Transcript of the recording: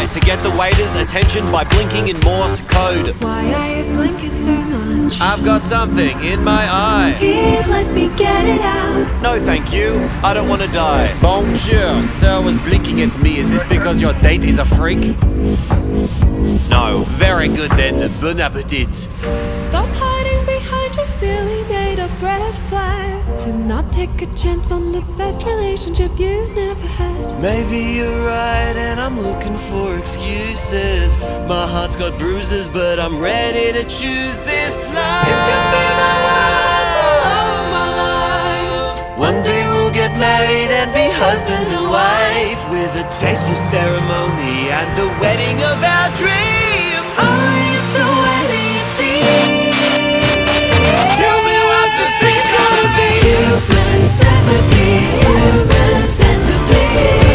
try to get the waiter's attention by blinking in Morse code. Why are you blinking so much? I've got something in my eye. Here, let me get it out. No thank you, I don't want to die. Bonjour, sir was blinking at me. Is this because your date is a freak? No. Very good then, bon appetit. Stop hiding behind your silly made-up red flag. To not take a chance on the best relationship you never had. Maybe you're right and I'm looking for excuses. My heart's got bruises but I'm ready to choose this life. You could be the one, the love of my life. One day we'll get married and be husband and wife, with a tasteful ceremony and the wedding of our dreams. Only if the wedding is theme. Tell me what the thing's gonna be. Human centipede, human centipede.